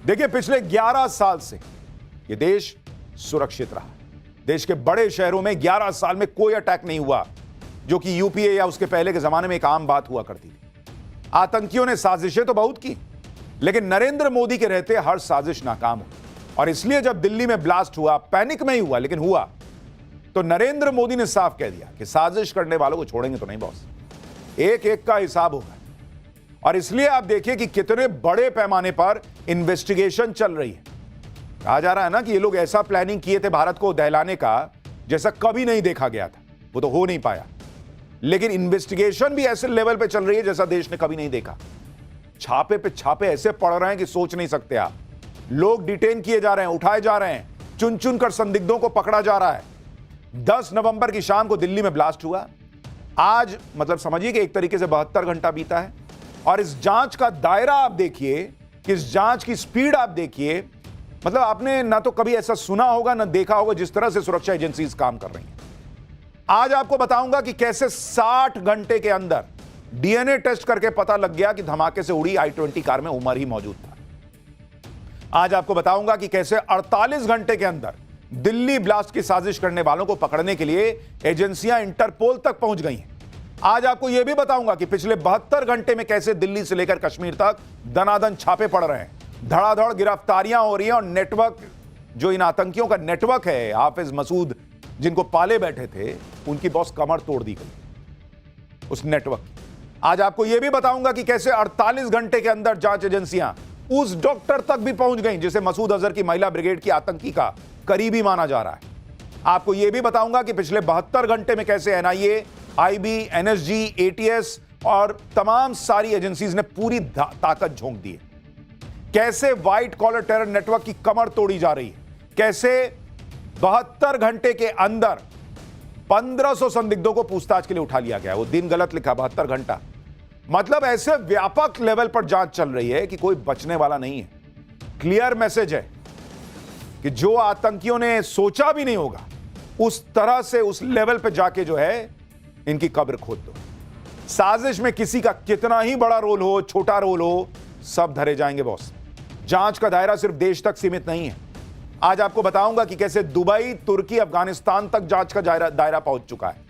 देखिए, पिछले 11 साल से ये देश सुरक्षित रहा। देश के बड़े शहरों में 11 साल में कोई अटैक नहीं हुआ, जो कि यूपीए या उसके पहले के जमाने में एक आम बात हुआ करती थी। आतंकियों ने साजिशें तो बहुत की, लेकिन नरेंद्र मोदी के रहते हर साजिश नाकाम हुई। और इसलिए जब दिल्ली में ब्लास्ट हुआ, पैनिक में ही हुआ लेकिन हुआ, तो नरेंद्र मोदी ने साफ कह दिया कि साजिश करने वालों को छोड़ेंगे तो नहीं बॉस, एक एक का हिसाब होगा। और इसलिए आप देखिए कि कितने बड़े पैमाने पर इन्वेस्टिगेशन चल रही है। कहा जा रहा है ना कि ये लोग ऐसा प्लानिंग किए थे भारत को दहलाने का, जैसा कभी नहीं देखा गया था। वो तो हो नहीं पाया, लेकिन इन्वेस्टिगेशन भी ऐसे लेवल पे चल रही है जैसा देश ने कभी नहीं देखा। छापे पे छापे ऐसे पड़ रहे हैं कि सोच नहीं सकते आप। लोग डिटेन किए जा रहे हैं, उठाए जा रहे हैं, चुन चुन कर संदिग्धों को पकड़ा जा रहा है। 10 नवंबर की शाम को दिल्ली में ब्लास्ट हुआ। आज मतलब समझिए कि एक तरीके से 72 घंटा बीता है। और इस जांच का दायरा आप देखिए, कि इस जांच की स्पीड आप देखिए। मतलब आपने ना तो कभी ऐसा सुना होगा ना देखा होगा जिस तरह से सुरक्षा एजेंसीज काम कर रही हैं। आज आपको बताऊंगा कि कैसे 60 घंटे के अंदर डीएनए टेस्ट करके पता लग गया कि धमाके से उड़ी i20 कार में उमर ही मौजूद था। आज आपको बताऊंगा कि कैसे 48 घंटे के अंदर दिल्ली ब्लास्ट की साजिश करने वालों को पकड़ने के लिए एजेंसियां इंटरपोल तक पहुंच गई हैं। आज आपको यह भी बताऊंगा कि पिछले 72 घंटे में कैसे दिल्ली से लेकर कश्मीर तक दनादन छापे पड़ रहे हैं, धड़ाधड़ गिरफ्तारियां हो रही हैं। और नेटवर्क, जो इन आतंकियों का नेटवर्क है, हाफिज मसूद जिनको पाले बैठे थे, उनकी बॉस कमर तोड़ दी गई उस नेटवर्क। आज आपको यह भी बताऊंगा कि कैसे 48 घंटे के अंदर जांच एजेंसियां उस डॉक्टर तक भी पहुंच गई जिसे मसूद अजहर की महिला ब्रिगेड की आतंकी का करीबी माना जा रहा है। आपको यह भी बताऊंगा कि पिछले 72 घंटे में कैसे एनआईए, आईबी, एनएसजी, एटीएस और तमाम सारी एजेंसीज ने पूरी ताकत झोंक दी है। कैसे व्हाइट कॉलर टेरर नेटवर्क की कमर तोड़ी जा रही है, कैसे 72 घंटे के अंदर 1500 संदिग्धों को पूछताछ के लिए उठा लिया गया। वो दिन गलत लिखा, 72 घंटा। मतलब ऐसे व्यापक लेवल पर जांच चल रही है कि कोई बचने वाला नहीं है। क्लियर मैसेज है कि जो आतंकियों ने सोचा भी नहीं होगा, उस तरह से उस लेवल पे जाके जो है इनकी कब्र खोद दो। साजिश में किसी का कितना ही बड़ा रोल हो, छोटा रोल हो, सब धरे जाएंगे बॉस। जांच का दायरा सिर्फ देश तक सीमित नहीं है। आज आपको बताऊंगा कि कैसे दुबई, तुर्की, अफगानिस्तान तक जांच का दायरा पहुंच चुका है।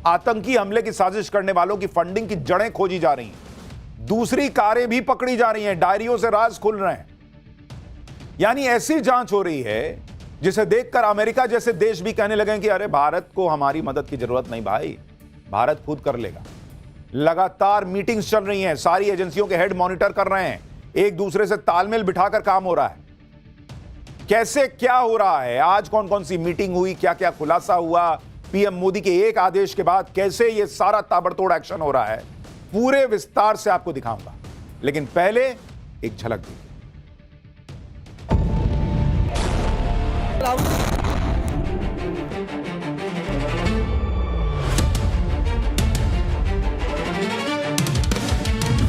आतंकी हमले की साजिश करने वालों की फंडिंग की जड़ें खोजी जा रही हैं। दूसरी कारें भी पकड़ी जा रही हैं, डायरियों से राज खुल रहे हैं। यानी ऐसी जांच हो रही है जिसे देखकर अमेरिका जैसे देश भी कहने लगे कि अरे भारत को हमारी मदद की जरूरत नहीं भाई, भारत खुद कर लेगा। लगातार मीटिंग्स चल रही हैं, सारी एजेंसियों के हेड मॉनिटर कर रहे हैं, एक दूसरे से तालमेल बिठाकर काम हो रहा है। कैसे क्या हो रहा है, आज कौन कौन सी मीटिंग हुई, क्या क्या खुलासा हुआ, पीएम मोदी के एक आदेश के बाद कैसे यह सारा ताबड़तोड़ एक्शन हो रहा है, पूरे विस्तार से आपको दिखाऊंगा। लेकिन पहले एक झलक दी।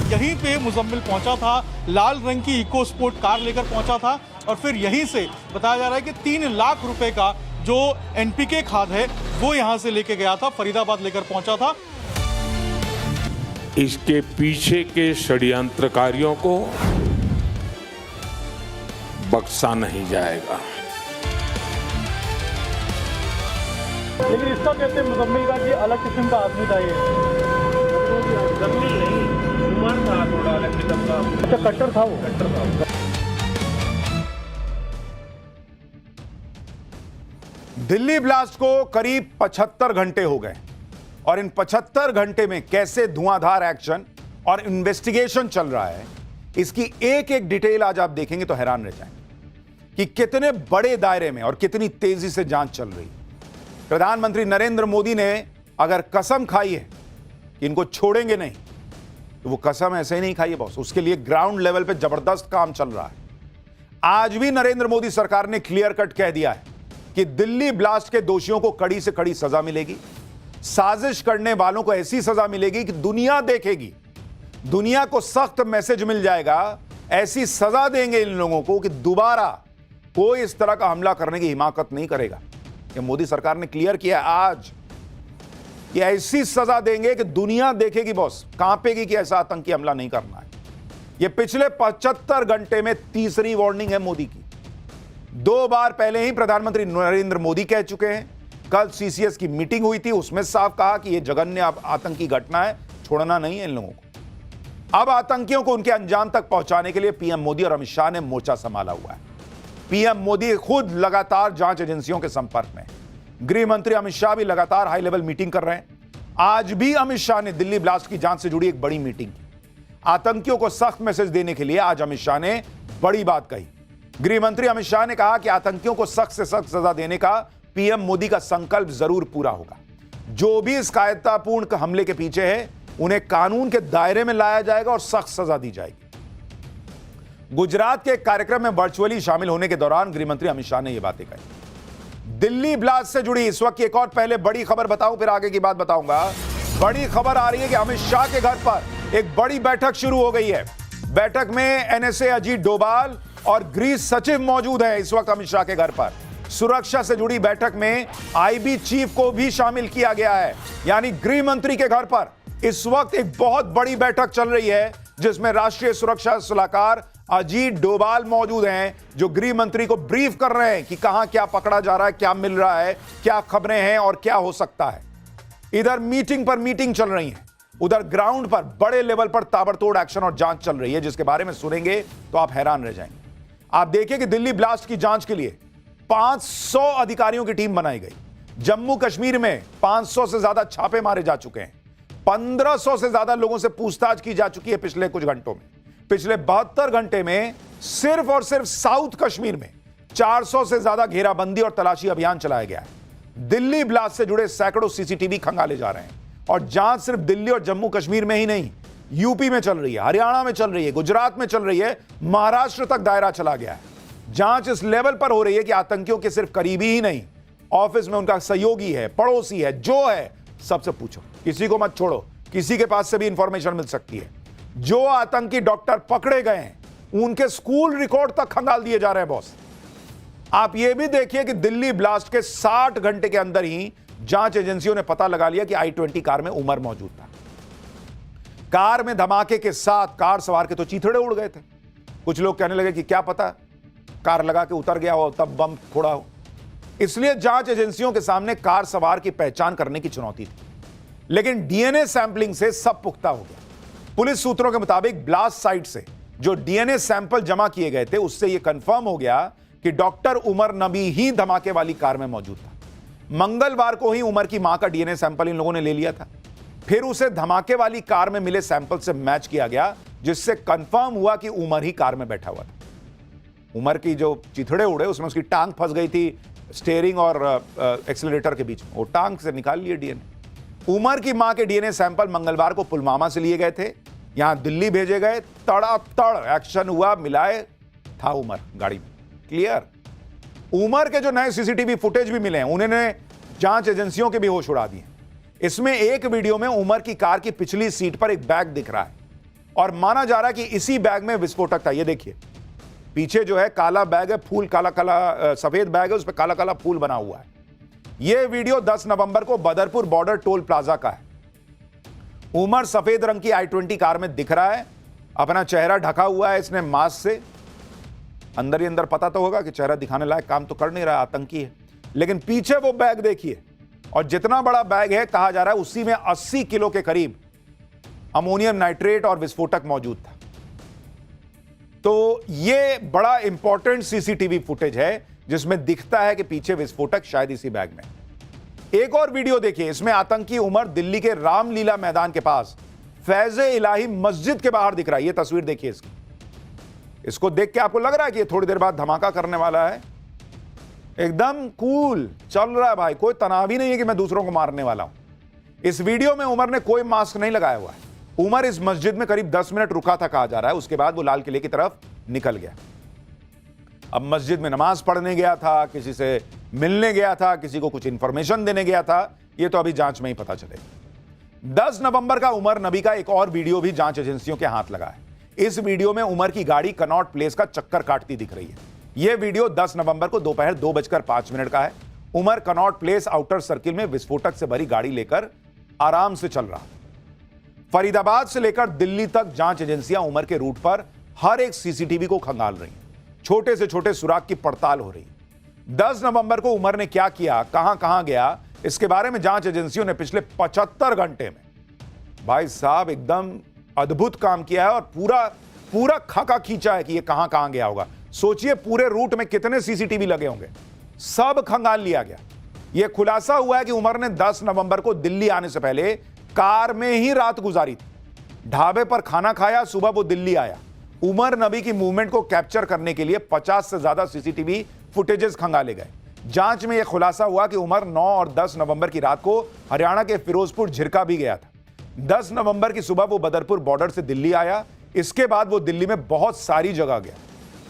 यहीं पे मुजम्मिल पहुंचा था, लाल रंग की इको स्पोर्ट कार लेकर पहुंचा था और फिर यहीं से बताया जा रहा है कि 3 लाख रुपए का जो एनपीके खाद है वो यहां से लेके गया था, फरीदाबाद लेकर पहुंचा था। इसके पीछे के षड्यंत्रकारियों को बख्शा नहीं जाएगा। लेकिन इसका कहते हैं मुजम्मिल का कि अलग किस्म का आदमी था ये। मुजम्मिल नहीं, उमर था थोड़ा अलग किस्म का। अच्छा, कट्टर था वो? कट्टर था। दिल्ली ब्लास्ट को करीब 75 घंटे हो गए और इन 75 घंटे में कैसे धुआंधार एक्शन और इन्वेस्टिगेशन चल रहा है, इसकी एक एक डिटेल आज आप देखेंगे तो हैरान रह जाएंगे कि कितने बड़े दायरे में और कितनी तेजी से जांच चल रही है। प्रधानमंत्री नरेंद्र मोदी ने अगर कसम खाई है कि इनको छोड़ेंगे नहीं, तो वो कसम ऐसे ही नहीं खाई है बॉस, उसके लिए ग्राउंड लेवल पे जबरदस्त काम चल रहा है। आज भी नरेंद्र मोदी सरकार ने क्लियर कट कह दिया है कि दिल्ली ब्लास्ट के दोषियों को कड़ी से कड़ी सजा मिलेगी। साजिश करने वालों को ऐसी सजा मिलेगी कि दुनिया देखेगी, दुनिया को सख्त मैसेज मिल जाएगा। ऐसी सजा देंगे इन लोगों को कि दोबारा कोई इस तरह का हमला करने की हिमाकत नहीं करेगा। ये मोदी सरकार ने क्लियर किया आज कि ऐसी सजा देंगे कि दुनिया देखेगी बॉस, कांपेगी कि ऐसा आतंकी हमला नहीं करना है। यह पिछले 75 घंटे में तीसरी वार्निंग है मोदी की। 2 बार पहले ही प्रधानमंत्री नरेंद्र मोदी कह चुके हैं। कल सीसीएस की मीटिंग हुई थी, उसमें साफ कहा कि यह जघन्य आतंकी घटना है, छोड़ना नहीं है इन लोगों को। अब आतंकियों को उनके अंजाम तक पहुंचाने के लिए पीएम मोदी और अमित शाह ने मोर्चा संभाला हुआ है। पीएम मोदी खुद लगातार जांच एजेंसियों के संपर्क में, गृह मंत्री अमित शाह भी लगातार हाई लेवल मीटिंग कर रहे हैं। आज भी अमित शाह ने दिल्ली ब्लास्ट की जांच से जुड़ी एक बड़ी मीटिंग की। आतंकियों को सख्त मैसेज देने के लिए आज अमित शाह ने बड़ी बात कही। गृह मंत्री अमित शाह ने कहा कि आतंकियों को सख्त से सख्त सजा देने का पीएम मोदी का संकल्प जरूर पूरा होगा। जो भी इस कायरतापूर्ण हमले के पीछे है, उन्हें कानून के दायरे में लाया जाएगा और सख्त सजा दी जाएगी। गुजरात के एक कार्यक्रम में वर्चुअली शामिल होने के दौरान गृह मंत्री अमित शाह ने यह बातें कही। दिल्ली ब्लास्ट से जुड़ी इस वक्त की एक और पहले बड़ी खबर बताऊं, फिर आगे की बात बताऊंगा। बड़ी खबर आ रही है कि अमित शाह के घर पर एक बड़ी बैठक शुरू हो गई है। बैठक में एनएसए अजीत डोभाल और गृह सचिव मौजूद हैं इस वक्त अमित शाह के घर पर। सुरक्षा से जुड़ी बैठक में आईबी चीफ को भी शामिल किया गया है। यानी गृह मंत्री के घर पर इस वक्त एक बहुत बड़ी बैठक चल रही है, जिसमें राष्ट्रीय सुरक्षा सलाहकार अजीत डोभाल मौजूद हैं, जो गृह मंत्री को ब्रीफ कर रहे हैं कि कहां क्या पकड़ा जा रहा है, क्या मिल रहा है, क्या खबरें हैं और क्या हो सकता है। इधर मीटिंग पर मीटिंग चल रही है, उधर ग्राउंड पर बड़े लेवल पर ताबड़तोड़ एक्शन और जांच चल रही है, जिसके बारे में सुनेंगे तो आप हैरान रह जाएंगे। आप देखिए कि दिल्ली ब्लास्ट की जांच के लिए 500 अधिकारियों की टीम बनाई गई। जम्मू कश्मीर में 500 से ज्यादा छापे मारे जा चुके हैं। 1500 से ज्यादा लोगों से पूछताछ की जा चुकी है पिछले कुछ घंटों में। पिछले 72 घंटे में सिर्फ और सिर्फ साउथ कश्मीर में 400 से ज्यादा घेराबंदी और तलाशी अभियान चलाया गया है। दिल्ली ब्लास्ट से जुड़े सैकड़ों सीसीटीवी खंगाले जा रहे हैं और जांच सिर्फ दिल्ली और जम्मू कश्मीर में ही नहीं, यूपी में चल रही है, हरियाणा में चल रही है, गुजरात में चल रही है, महाराष्ट्र तक दायरा चला गया है। जांच इस लेवल पर हो रही है कि आतंकियों के सिर्फ करीबी ही नहीं, ऑफिस में उनका सहयोगी है, पड़ोसी है, जो है सबसे पूछो, किसी को मत छोड़ो, किसी के पास से भी इंफॉर्मेशन मिल सकती है। जो आतंकी डॉक्टर पकड़े गए हैं उनके स्कूल रिकॉर्ड तक खंगाल दिए जा रहे हैं बॉस। आप यह भी देखिए कि दिल्ली ब्लास्ट के 60 घंटे के अंदर ही जांच एजेंसियों ने पता लगा लिया कि i20 कार में उमर मौजूद था। कार में धमाके के साथ कार सवार के तो चीथड़े उड़ गए थे। कुछ लोग कहने लगे कि क्या पता कार लगा के उतर गया हो तब बम फोड़ा हो। इसलिए जांच एजेंसियों के सामने कार सवार की पहचान करने की चुनौती थी, लेकिन डीएनए सैंपलिंग से सब पुख्ता हो गया। पुलिस सूत्रों के मुताबिक ब्लास्ट साइट से जो डीएनए सैंपल जमा किए गए थे, उससे यह कंफर्म हो गया कि डॉक्टर उमर नबी ही धमाके वाली कार में मौजूद था। मंगलवार को ही उमर की मां का डीएनए सैंपल इन लोगों ने ले लिया था। फिर उसे धमाके वाली कार में मिले सैंपल से मैच किया गया, जिससे कंफर्म हुआ कि उमर ही कार में बैठा हुआ था। उमर की जो चिथड़े उड़े उसमें उसकी टांग फंस गई थी स्टीयरिंग और एक्सीलरेटर के बीच में, वो टांग से निकाल लिए डीएनए। उमर की मां के डीएनए सैंपल मंगलवार को पुलवामा से लिए गए थे, यहां दिल्ली भेजे गए। तड़ातड़ एक्शन हुआ, मिलाए था उमर गाड़ी में। क्लियर। उमर के जो नए सीसीटीवी फुटेज भी मिले हैं, उन्होंने जांच एजेंसियों के भी होश उड़ा दिए। इसमें एक वीडियो में उमर की कार की पिछली सीट पर एक बैग दिख रहा है और माना जा रहा है कि इसी बैग में विस्फोटक था। ये देखिए पीछे जो है काला बैग है, फूल काला काला, सफेद बैग है, उस पर काला काला फूल बना हुआ है। यह वीडियो 10 नवंबर को बदरपुर बॉर्डर टोल प्लाजा का है। उमर सफेद रंग की i20 कार में दिख रहा है, अपना चेहरा ढका हुआ है इसने मास्क से। अंदर ही अंदर पता तो होगा कि चेहरा दिखाने लायक काम तो कर नहीं रहा, आतंकी है। लेकिन पीछे वो बैग देखिए, और जितना बड़ा बैग है कहा जा रहा है उसी में 80 किलो के करीब अमोनियम नाइट्रेट और विस्फोटक मौजूद था। तो यह बड़ा इंपॉर्टेंट सीसीटीवी फुटेज है जिसमें दिखता है कि पीछे विस्फोटक शायद इसी बैग में। एक और वीडियो देखिए, इसमें आतंकी उमर दिल्ली के रामलीला मैदान के पास फैज़े इलाही मस्जिद के बाहर दिख रहा है। यह तस्वीर देखिए इसकी। इसको देख के आपको लग रहा है कि ये थोड़ी देर बाद धमाका करने वाला है। एकदम कूल चल रहा है भाई, कोई तनाव ही नहीं है कि मैं दूसरों को मारने वाला हूं। इस वीडियो में उमर ने कोई मास्क नहीं लगाया हुआ है। उमर इस मस्जिद में करीब 10 मिनट रुका था कहा जा रहा है, उसके बाद वो लाल किले की तरफ निकल गया। अब मस्जिद में नमाज पढ़ने गया था, किसी से मिलने गया था, किसी को कुछ इंफॉर्मेशन देने गया था, ये तो अभी जांच में ही पता चलेगा। 10 नवंबर का उमर नबी का एक और वीडियो भी जांच एजेंसियों के हाथ लगा है। इस वीडियो में उमर की गाड़ी कनॉट प्लेस का चक्कर काटती दिख रही है। यह वीडियो 10 नवंबर को दोपहर 2:05 का है। Umar Connaught Place outer circle में विस्फोटक से भरी गाड़ी लेकर आराम से चल रहा। फरीदाबाद से लेकर दिल्ली तक जांच एजेंसियां उमर के रूट पर हर एक सीसीटीवी को खंगाल रही हैं। छोटे से छोटे सुराग की पड़ताल हो रही है। 10 नवंबर को उमर ने क्या किया, कहां गया, इसके बारे में जांच एजेंसियों ने पिछले 75 घंटे में भाई साहब एकदम अद्भुत काम किया है और पूरा खाका खींचा है कि ये कहां गया होगा। सोचिए पूरे रूट में कितने सीसीटीवी लगे होंगे, सब खंगाल लिया गया। यह खुलासा हुआ है कि उमर ने 10 नवंबर को दिल्ली आने से पहले कार में ही रात गुजारी थी। ढाबे पर खाना खाया, सुबह वो दिल्ली आया। उमर नबी की मूवमेंट को कैप्चर करने के लिए 50 से ज्यादा सीसीटीवी फुटेजेस खंगाले गए। जांच में यह खुलासा हुआ कि उमर 9 और 10 नवंबर की रात को हरियाणा के फिरोजपुर झिरका भी गया था। 10 नवंबर की सुबह वो बदरपुर बॉर्डर से दिल्ली आया। इसके बाद वो दिल्ली में बहुत सारी जगह गया।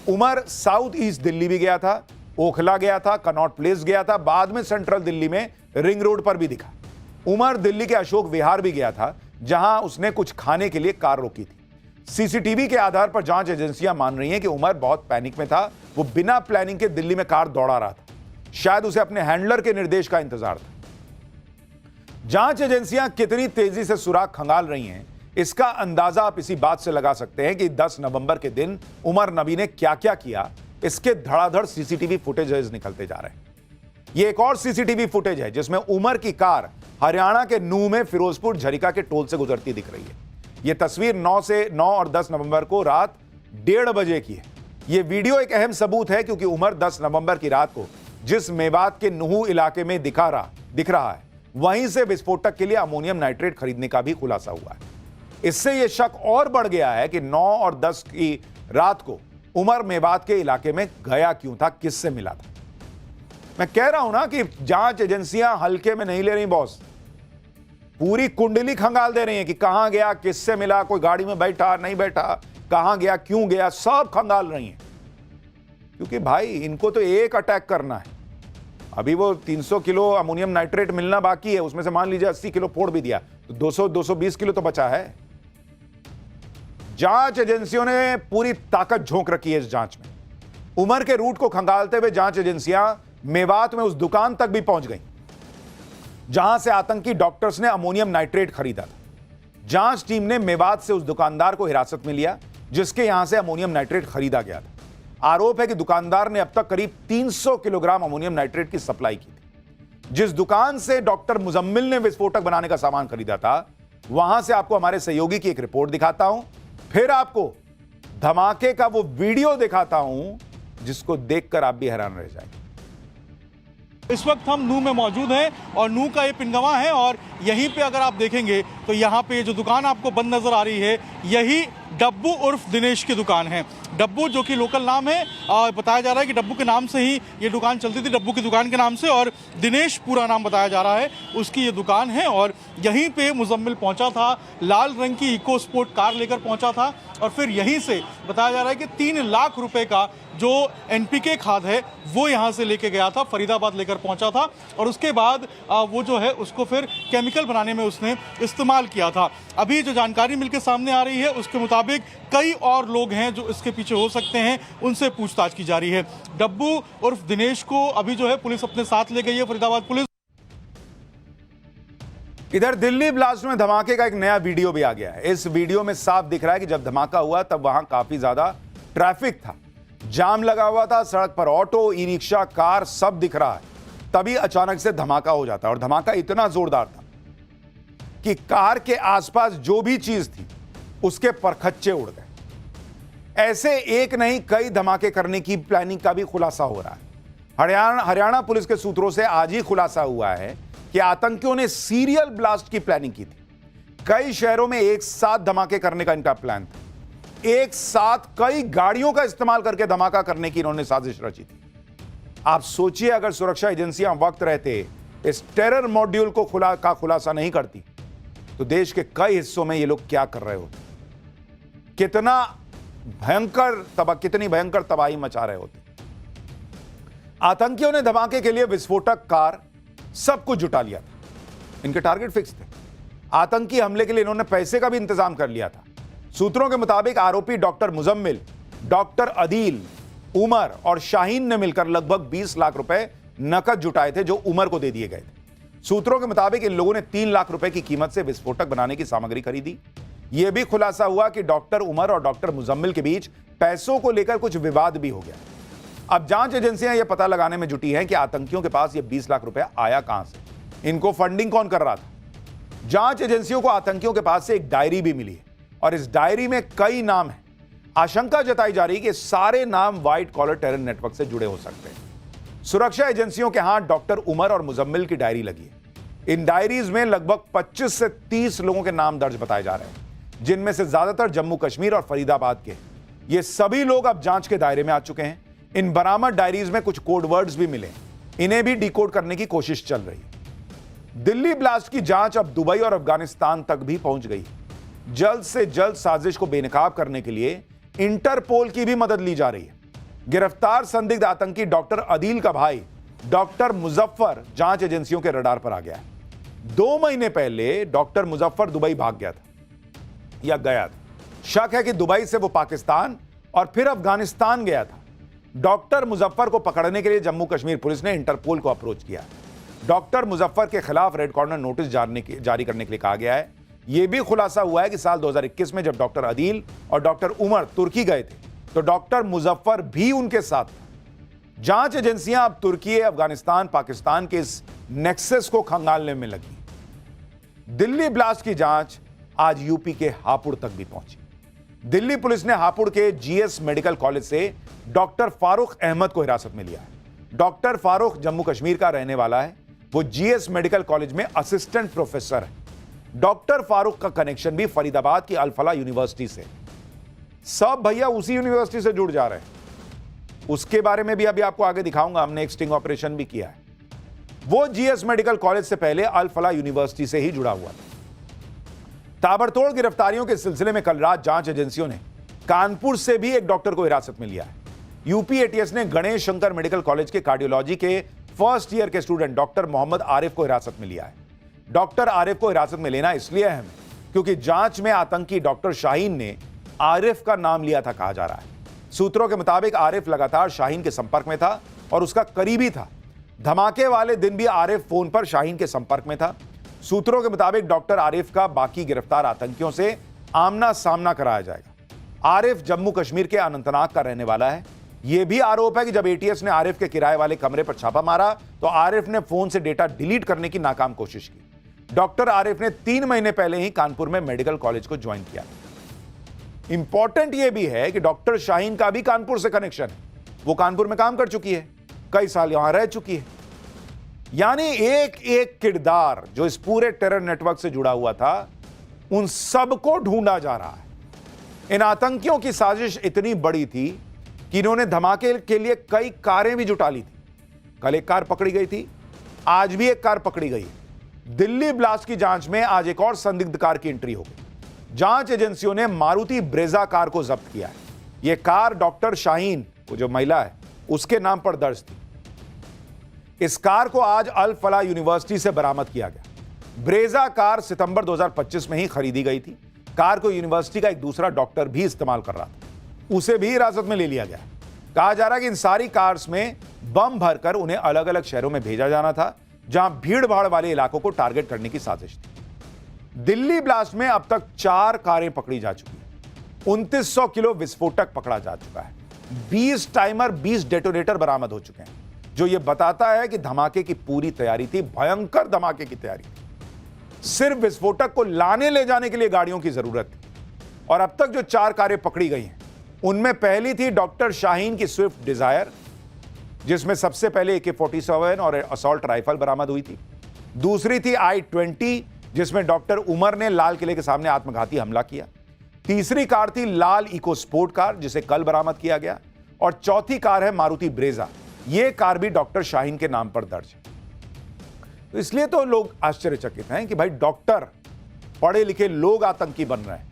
उमर साउथ ईस्ट दिल्ली भी गया था, ओखला गया था, कनॉट प्लेस गया था, बाद में सेंट्रल दिल्ली में रिंग रोड पर भी दिखा। उमर दिल्ली के अशोक विहार भी गया था, जहां उसने कुछ खाने के लिए कार रोकी थी। सीसीटीवी के आधार पर जांच एजेंसियां मान रही हैं कि उमर बहुत पैनिक में था। वो बिना प्लानिंग के दिल्ली में कार दौड़ा रहा था। शायद उसे अपने हैंडलर के निर्देश का इंतजार था। जांच एजेंसियां कितनी तेजी से सुराग खंगाल रही हैं, इसका अंदाजा आप इसी बात से लगा सकते हैं कि 10 नवंबर के दिन उमर नबी ने क्या क्या किया। इसके धड़ाधड़ सीसीटीवी फुटेजेस निकलते जा रहे हैं। यह एक और सीसीटीवी फुटेज है जिसमें उमर की कार हरियाणा के नूह में फिरोजपुर झरिका के टोल से गुजरती दिख रही है। यह तस्वीर 9 और 10 नवंबर को रात 1:30 बजे की है। यह वीडियो एक अहम सबूत है क्योंकि उमर 10 नवंबर की रात को जिस मेवात के नूह इलाके में दिख रहा है, वहीं से विस्फोटक के लिए अमोनियम नाइट्रेट खरीदने का भी खुलासा हुआ है। इससे यह शक और बढ़ गया है कि 9 और 10 की रात को उमर मेवात के इलाके में गया क्यों था, किससे मिला था। मैं कह रहा हूं ना कि जांच एजेंसियां हल्के में नहीं ले रही बॉस, पूरी कुंडली खंगाल दे रही हैं कि कहां गया, किससे मिला, कोई गाड़ी में बैठा नहीं बैठा, कहां गया, क्यों गया, सब खंगाल रही हैं। क्योंकि भाई इनको तो एक अटैक करना है। अभी वो 300 किलो अमोनियम नाइट्रेट मिलना बाकी है, उसमें से मान लीजिए 80 किलो फोड़ भी दिया तो 220 किलो तो बचा है। जांच एजेंसियों ने पूरी ताकत झोंक रखी है इस जांच में। उमर के रूट को खंगालते हुए जांच एजेंसियां मेवात में उस दुकान तक भी पहुंच गई जहां से आतंकी डॉक्टर्स ने अमोनियम नाइट्रेट खरीदा था। जांच टीम ने मेवात से उस दुकानदार को हिरासत में लिया जिसके यहां से अमोनियम नाइट्रेट खरीदा गया था। आरोप है कि दुकानदार ने अब तक करीब 300 किलोग्राम अमोनियम नाइट्रेट की सप्लाई की थी। जिस दुकान से डॉक्टर मुजम्मिल ने विस्फोटक बनाने का सामान खरीदा था, वहां से आपको हमारे सहयोगी की एक रिपोर्ट दिखाता हूं, फिर आपको धमाके का वो वीडियो दिखाता हूं जिसको देखकर आप भी हैरान रह जाएंगे। इस वक्त हम नूह में मौजूद हैं और नूह का ये पिंगवा है और यहीं पे अगर आप देखेंगे तो यहाँ पे जो दुकान आपको बंद नजर आ रही है, यही डब्बू उर्फ दिनेश की दुकान है। डब्बू जो कि लोकल नाम है, बताया जा रहा है कि डब्बू के नाम से ही ये दुकान चलती थी, डब्बू की दुकान के नाम से, और दिनेश पूरा नाम बताया जा रहा है, उसकी ये दुकान है। और यहीं पे मुजम्मिल पहुंचा था, लाल रंग की इको स्पोर्ट कार लेकर पहुंचा था और फिर यहीं से बताया जा रहा है कि 3 लाख रुपए का जो एनपीके खाद है वो यहाँ से लेके गया था, फरीदाबाद लेकर पहुंचा था और उसके बाद वो जो है उसको फिर केमिकल बनाने में उसने इस्तेमाल किया था। अभी जो जानकारी मिलकर सामने आ रही है उसके मुताबिक कई और लोग हैं जो इसके पीछे हो सकते हैं, उनसे पूछताछ की जा रही है। डब्बू उर्फ दिनेश को अभी जो है पुलिस अपने साथ ले गई है, फरीदाबाद पुलिस। इधर दिल्ली ब्लास्ट में धमाके का एक नया वीडियो भी आ गया है। इस वीडियो में साफ दिख रहा है कि जब धमाका हुआ तब वहां काफी ज्यादा ट्रैफिक था, जाम लगा हुआ था, सड़क पर ऑटो, ई रिक्शा, कार सब दिख रहा है। तभी अचानक से धमाका हो जाता है और धमाका इतना जोरदार था कि कार के आसपास जो भी चीज थी उसके परखच्चे उड़ गए। ऐसे एक नहीं कई धमाके करने की प्लानिंग का भी खुलासा हो रहा है। हरियाणा पुलिस के सूत्रों से आज ही खुलासा हुआ है कि आतंकियों ने सीरियल ब्लास्ट की प्लानिंग की थी। कई शहरों में एक साथ धमाके करने का इनका प्लान था। एक साथ कई गाड़ियों का इस्तेमाल करके धमाका करने की इन्होंने साजिश रची थी। आप सोचिए अगर सुरक्षा एजेंसियां वक्त रहते इस टेरर मॉड्यूल को खुलासा नहीं करती तो देश के कई हिस्सों में ये लोग क्या कर रहे होते, कितनी भयंकर तबाही मचा रहे होते। आतंकियों ने धमाके के लिए विस्फोटक, कार, सब कुछ जुटा लिया था। इनके टारगेट फिक्स थे। आतंकी हमले के लिए इन्होंने पैसे का भी इंतजाम कर लिया था। सूत्रों के मुताबिक आरोपी डॉक्टर मुजम्मिल, डॉक्टर अदील, उमर और शाहीन ने मिलकर लगभग 20 लाख रुपए नकद जुटाए थे जो उमर को दे दिए गए थे। सूत्रों के मुताबिक इन लोगों ने 3 लाख रुपए की कीमत से विस्फोटक बनाने की सामग्री खरीदी। यह भी खुलासा हुआ कि डॉक्टर उमर और डॉक्टर मुजम्मिल के बीच पैसों को लेकर कुछ विवाद भी हो गया। अब जांच एजेंसियां यह पता लगाने में जुटी हैं कि आतंकियों के पास यह 20 लाख रुपया आया कहां से, इनको फंडिंग कौन कर रहा था। जांच एजेंसियों को आतंकियों के पास से एक डायरी भी मिली है और इस डायरी में कई नाम हैं। आशंका जताई जा रही है कि सारे नाम व्हाइट कॉलर टेरर नेटवर्क से जुड़े हो सकते हैं। सुरक्षा एजेंसियों के हाथ डॉक्टर उमर और मुजम्मिल की डायरी लगी है। इन डायरीज में लगभग 25 से 30 लोगों के नाम दर्ज बताए जा रहे हैं, जिनमें से ज्यादातर जम्मू कश्मीर और फरीदाबाद के। ये सभी लोग अब जांच के दायरे में आ चुके हैं। इन बरामद डायरीज में कुछ कोड वर्ड्स भी मिले, इन्हें भी डिकोड करने की कोशिश चल रही है। दिल्ली ब्लास्ट की जांच अब दुबई और अफगानिस्तान तक भी पहुंच गई। जल्द से जल्द साजिश को बेनकाब करने के लिए इंटरपोल की भी मदद ली जा रही है। गिरफ्तार संदिग्ध आतंकी डॉक्टर अदील का भाई डॉक्टर मुजफ्फर जांच एजेंसियों के रडार पर आ गया है। 2 महीने पहले डॉक्टर मुजफ्फर दुबई भाग गया था या गया था। शक है कि दुबई से वो पाकिस्तान और फिर अफगानिस्तान गया था। डॉक्टर मुजफ्फर को पकड़ने के लिए जम्मू कश्मीर पुलिस ने इंटरपोल को अप्रोच किया। डॉक्टर मुजफ्फर के खिलाफ रेड कॉर्नर नोटिस जारी करने के लिए कहा गया है। यह भी खुलासा हुआ है कि साल 2021 में जब डॉक्टर अदील और डॉक्टर उमर तुर्की गए थे तो डॉक्टर मुजफ्फर भी उनके साथ था। जांच एजेंसियां अब तुर्की, अफगानिस्तान, पाकिस्तान के इस नेक्सस को खंगालने में लगी। दिल्ली ब्लास्ट की जांच आज यूपी के हापुड़ तक भी पहुंची। दिल्ली पुलिस ने हापुड़ के जीएस मेडिकल कॉलेज से डॉक्टर फारूक अहमद को हिरासत में लिया है। डॉक्टर फारूक जम्मू कश्मीर का रहने वाला है। वो जीएस मेडिकल कॉलेज में असिस्टेंट प्रोफेसर है। डॉक्टर फारूक का कनेक्शन भी फरीदाबाद की अल फलाह यूनिवर्सिटी से। सब भैया उसी यूनिवर्सिटी से जुड़ जा रहे हैं। उसके बारे में भी अभी आपको आगे दिखाऊंगा। हमने एक स्टिंग ऑपरेशन भी किया है। वो जीएस मेडिकल कॉलेज से पहले अल फलाह यूनिवर्सिटी से ही जुड़ा हुआ था। ताबड़तोड़ गिरफ्तारियों के सिलसिले में कल रात जांच एजेंसियों ने कानपुर से भी एक डॉक्टर को हिरासत में लिया है। यूपी एटीएस ने गणेश शंकर मेडिकल कॉलेज के कार्डियोलॉजी के फर्स्ट ईयर के स्टूडेंट डॉक्टर मोहम्मद आरिफ को हिरासत में लिया है। डॉक्टर आरिफ को हिरासत में लेना इसलिए अहम है क्योंकि जांच में आतंकी डॉक्टर शाहीन ने आरिफ का नाम लिया था, कहा जा रहा है। सूत्रों के मुताबिक आरिफ लगातार शाहीन के संपर्क में था और उसका करीबी था। धमाके वाले दिन भी आरिफ फोन पर शाहीन के संपर्क में था। सूत्रों के मुताबिक डॉक्टर आरिफ का बाकी गिरफ्तार आतंकियों से आमना सामना कराया जाएगा। आरिफ जम्मू कश्मीर के अनंतनाग का रहने वाला है। यह भी आरोप है कि जब एटीएस ने आरिफ के किराए वाले कमरे पर छापा मारा तो आरिफ ने फोन से डेटा डिलीट करने की नाकाम कोशिश की। डॉक्टर आरिफ ने 3 महीने पहले ही कानपुर में मेडिकल कॉलेज को ज्वाइन किया। इंपॉर्टेंट यह भी है कि डॉक्टर शाहीन का भी कानपुर से कनेक्शन है। वो कानपुर में काम कर चुकी है, कई साल यहां रह चुकी है। यानी एक एक किरदार जो इस पूरे टेरर नेटवर्क से जुड़ा हुआ था, उन सबको ढूंढा जा रहा है। इन आतंकियों की साजिश इतनी बड़ी थी कि इन्होंने धमाके के लिए कई कारें भी जुटा ली थी। कल एक कार पकड़ी गई थी, आज भी एक कार पकड़ी गई है। दिल्ली ब्लास्ट की जांच में आज एक और संदिग्ध कार की एंट्री हो गई। जांच एजेंसियों ने मारुति ब्रेजा कार को जब्त किया है। यह कार डॉक्टर शाहीन, वो जो महिला है, उसके नाम पर दर्ज थी। इस कार को आज अल फलाह यूनिवर्सिटी से बरामद किया गया। ब्रेजा कार सितंबर 2025 में ही खरीदी गई थी। कार को यूनिवर्सिटी का एक दूसरा डॉक्टर भी इस्तेमाल कर रहा था, उसे भी हिरासत में ले लिया गया। कहा जा रहा है कि इन सारी कार्स में बम भरकर उन्हें अलग अलग शहरों में भेजा जाना था, जहां भीड़ भाड़ वाले इलाकों को टारगेट करने की साजिश थी। दिल्ली ब्लास्ट में अब तक 4 कारें पकड़ी जा चुकी हैं। 2900 किलो विस्फोटक पकड़ा जा चुका है। 20 टाइमर, 20 डेटोनेटर बरामद हो चुके हैं, जो यह बताता है कि धमाके की पूरी तैयारी थी, भयंकर धमाके की तैयारी थी। सिर्फ विस्फोटक को लाने ले जाने के लिए गाड़ियों की जरूरत थी। और अब तक जो 4 कारें पकड़ी गई हैं, उनमें पहली थी डॉक्टर शाहीन की स्विफ्ट डिजायर, जिसमें सबसे पहले AK-47 और असॉल्ट राइफल बरामद हुई थी। दूसरी थी I-20, जिसमें डॉक्टर उमर ने लाल किले के सामने आत्मघाती हमला किया। तीसरी कार थी लाल इको स्पोर्ट कार, जिसे कल बरामद किया गया। और चौथी कार है मारुति ब्रेजा। यह कार भी डॉक्टर शाहीन के नाम पर दर्ज है। तो इसलिए तो लोग आश्चर्यचकित हैं कि भाई डॉक्टर, पढ़े लिखे लोग आतंकी बन रहे हैं।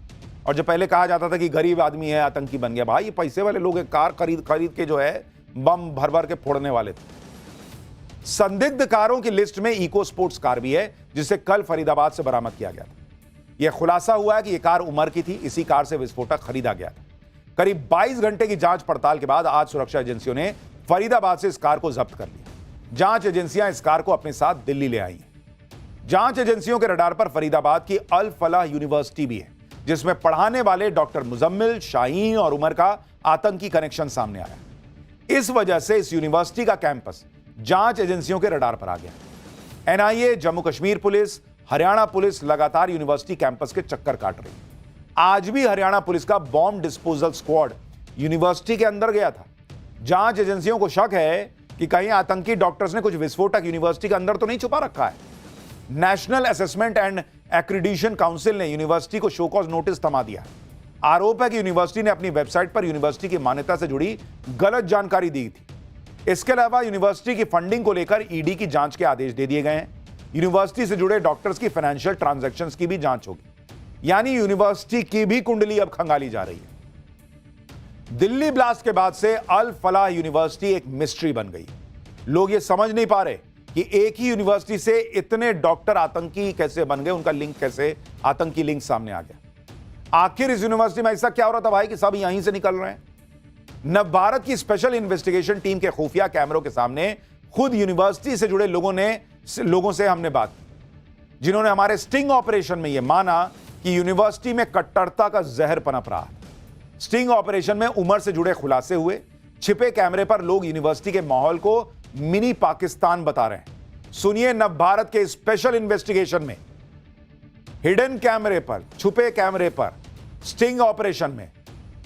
और जो पहले कहा जाता था कि गरीब आदमी है आतंकी बन गया, भाई ये पैसे वाले लोग एक कार खरीद के जो है बम भर भर के फोड़ने वाले थे। संदिग्ध कारों की लिस्ट में इको स्पोर्ट्स कार भी है, जिसे कल फरीदाबाद से बरामद किया गया था। यह खुलासा हुआ है कि यह कार उमर की थी। इसी कार से विस्फोटक खरीदा गया था। करीब 22 घंटे की जांच पड़ताल के बाद आज सुरक्षा एजेंसियों ने फरीदाबाद से इस कार को जब्त कर लिया। जांच एजेंसियां इस कार को अपने साथ दिल्ली ले आई हैं। जांच एजेंसियों के रडार पर फरीदाबाद की अल फलाह यूनिवर्सिटी भी है, जिसमें पढ़ाने वाले डॉक्टर मुजम्मिल, शाहीन और उमर का आतंकी कनेक्शन सामने आया। इस वजह से इस यूनिवर्सिटी का कैंपस जांच एजेंसियों के रडार पर आ गया। NIA, Jammu Kashmir police, Haryana police लगातार यूनिवर्सिटी कैंपस के चक्कर काट रही है। आज भी हरियाणा पुलिस का बॉम्ब डिस्पोजल स्क्वाड यूनिवर्सिटी के अंदर गया था। जांच एजेंसियों को शक है कि कहीं आतंकी डॉक्टर्स ने कुछ विस्फोटक यूनिवर्सिटी के अंदर तो नहीं छुपा रखा है। नेशनल असेसमेंट एंड एक्रीडिशन काउंसिल ने यूनिवर्सिटी को शो कॉज नोटिस थमा दिया है। आरोप है कि यूनिवर्सिटी ने अपनी वेबसाइट पर यूनिवर्सिटी की मान्यता से जुड़ी गलत जानकारी दी थी। इसके अलावा यूनिवर्सिटी की फंडिंग को लेकर ईडी की जांच के आदेश दे दिए गए हैं। यूनिवर्सिटी से जुड़े डॉक्टर्स की फाइनेंशियल ट्रांजैक्शंस की भी जांच होगी। यानी यूनिवर्सिटी की भी कुंडली अब खंगाली जा रही है। दिल्ली ब्लास्ट के बाद से अल फलाह यूनिवर्सिटी एक मिस्ट्री बन गई। लोग ये समझ नहीं पा रहे कि एक ही यूनिवर्सिटी से इतने डॉक्टर आतंकी कैसे बन गए, उनका लिंक कैसे, आतंकी लिंक सामने आ गया। आखिर इस यूनिवर्सिटी में ऐसा क्या हो रहा था भाई कि सब यहीं से निकल रहे हैं? नव भारत की स्पेशल इन्वेस्टिगेशन टीम के खुफिया कैमरों के सामने खुद यूनिवर्सिटी से जुड़े लोगों से हमने बात की, जिन्होंने हमारे स्टिंग ऑपरेशन में यह माना कि यूनिवर्सिटी में कट्टरता का जहर पनप रहा है। स्टिंग ऑपरेशन में उमर से जुड़े खुलासे हुए। छिपे कैमरे पर लोग यूनिवर्सिटी के माहौल को मिनी पाकिस्तान बता रहे हैं। सुनिए नव भारत के स्पेशल इन्वेस्टिगेशन में हिडन कैमरे पर, छुपे कैमरे पर स्टिंग ऑपरेशन में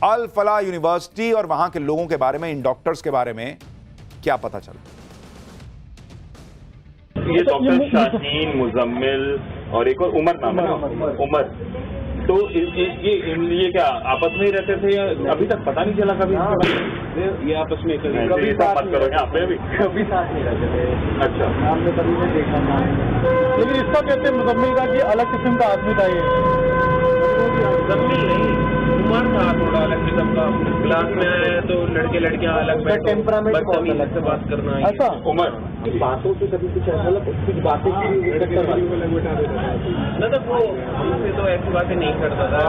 अल फलाह यूनिवर्सिटी और वहां के लोगों के बारे में, इन डॉक्टर्स के बारे में क्या पता चला। ये डॉक्टर शाहीन, मुजम्मिल और एक और उमर नाम है ना, उमर। तो ये क्या आपस में ही रहते थे या अभी तक पता नहीं चला कभी? ये आपस में कभी साथ मत करो, यहाँ पे भी कभी साथ नहीं रहते थे। अच्छा, हमने कभी नहीं देखा ना। लेकिन इसका कहते हैं मुजम्मिल का कि अलग किस्म का आदमी था ये। मुजम्मिल नहीं, उमर था थोड़ा अलग किस्म का। क्लास में आए तो लड़के लड़कियां अलग बैठो, टेम्परामेंट बहुत अलग से बात करना। ऐसा उमर बातों से कभी कुछ ऐसा कुछ बातें की ना, तो वो हमसे तो ऐसी बातें नहीं करता था।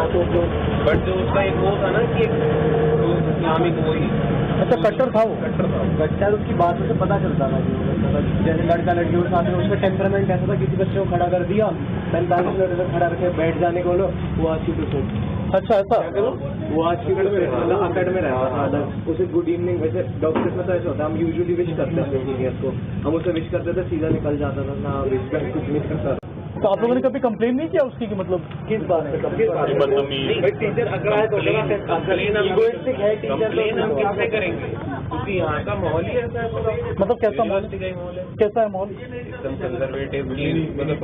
बट जो उसका एक वो था ना कि इस्लामिक वही, अच्छा कट्टर था वो, कट्टर उसकी बातों से पता चलता था। जैसे लड़का लड़की के साथ में उसका टेम्परामेंट ऐसा था, किसी बच्चे को खड़ा कर दिया, 45 मिनट में खड़ा करके बैठ जाने को लो, वो आज की परसेंट। अच्छा ऐसा वो आज की अकेड में रहा था। उसे गुड इवनिंग, वैसे डॉक्टर्स में तो ऐसा होता है, हम यूजुअली विश करते हैं अपने सीनियर्स को, हम उसे विश करते थे, सीधा निकल जाता था ना, विश कर कुछ मिस करता था। तो आप लोगों ने कभी कंप्लेन नहीं किया उसकी कि मतलब किस बात पे? टीचर अगर है तो इगोइस्टिक है टीचर, तो हम कैसे करेंगे? क्योंकि यहाँ का माहौल ही ऐसा है। मतलब कैसा माहौल है? कैसा है माहौल? एकदम कंजर्वेटिव, मतलब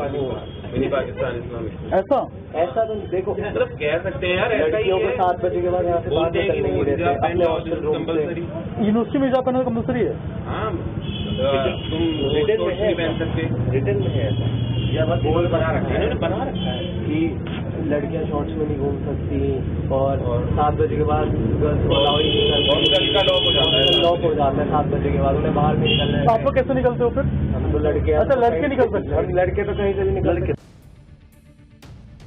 मिनी पाकिस्तान इस्लामिक। ऐसा तो देखो, मतलब कह सकते हैं यार, ऐसा ही लड़कियों को है। 7 बजे के बाद यहाँ से बात नहीं करने देते अपने हॉस्टल रूम से। यूनिवर्सिटी में हिजाब पहनना कंपल्सरी है? हाँ, तुम रिटर्न में है, पहन सकते, रिटर्न में है ऐसा, या बस गोल बना रखा है, बना रखा है कि लड़कियां शॉर्ट्स में नहीं घूम सकती और 7 बजे के बाद गर्ल्स को अलाउ ही नहीं करते। हॉस्टल का लॉक हो जाता है, लॉक हो जाता है 7 बजे के बाद, उन्हें बाहर नहीं निकलना है। तो आप लोग कैसे निकलते हो फिर? हम तो लड़के, अच्छा लड़के निकल सकते हैं? हम लड़के तो कहीं से भी निकल सकते।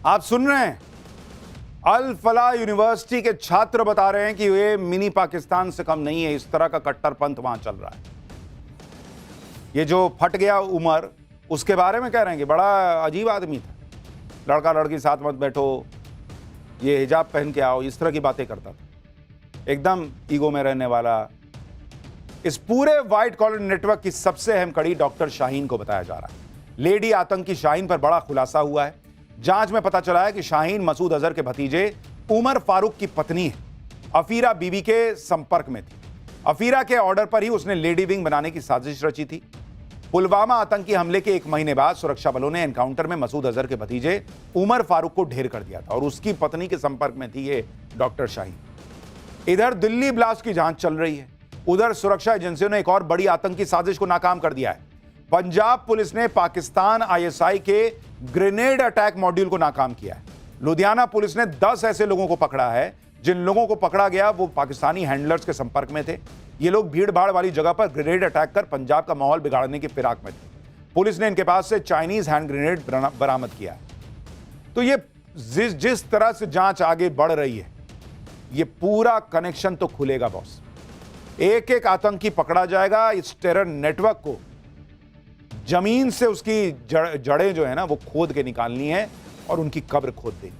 आप सुन रहे हैं, अल फलाह यूनिवर्सिटी के छात्र बता रहे हैं कि वे मिनी पाकिस्तान से कम नहीं है। इस तरह का कट्टरपंथ वहां चल रहा है। ये जो फट गया उमर, उसके बारे में कह रहे हैं कि बड़ा अजीब आदमी था, लड़का लड़की साथ मत बैठो, ये हिजाब पहन के आओ, इस तरह की बातें करता था, एकदम ईगो में रहने वाला। इस पूरे व्हाइट कॉलर नेटवर्क की सबसे अहम कड़ी डॉक्टर शाहीन को बताया जा रहा है। लेडी आतंकी शाहीन पर बड़ा खुलासा हुआ है। जांच में पता चला है कि शाहीन मसूद अजहर के भतीजे उमर फारूक की पत्नी है, अफीरा बीबी के संपर्क में थी। अफीरा के ऑर्डर पर ही उसने लेडी विंग बनाने की साजिश रची थी। पुलवामा आतंकी हमले के 1 महीने बाद सुरक्षा बलों ने एनकाउंटर में मसूद अजहर के भतीजे उमर फारूक को ढेर कर दिया था और उसकी पत्नी के संपर्क में थी ये डॉक्टर शाहीन। इधर दिल्ली ब्लास्ट की जांच चल रही है, उधर सुरक्षा एजेंसियों ने एक और बड़ी आतंकी साजिश को नाकाम कर दिया है। पंजाब पुलिस ने पाकिस्तान आईएसआई के ग्रेनेड अटैक मॉड्यूल को नाकाम किया है। लुधियाना पुलिस ने 10 ऐसे लोगों को पकड़ा है, जिन लोगों को पकड़ा गया वो पाकिस्तानी हैंडलर्स के संपर्क में थे। ये लोग भीड़ भाड़ वाली जगह पर ग्रेनेड अटैक कर पंजाब का माहौल बिगाड़ने की फिराक में थे। पुलिस ने इनके पास से चाइनीज हैंड ग्रेनेड बरामद किया है। तो ये जिस तरह से जांच आगे बढ़ रही है, ये पूरा कनेक्शन तो खुलेगा बॉस। एक एक आतंकी पकड़ा जाएगा। इस टेरर नेटवर्क को जमीन से उसकी जड़ें जो है ना वो खोद के निकालनी है और उनकी कब्र खोद देनी।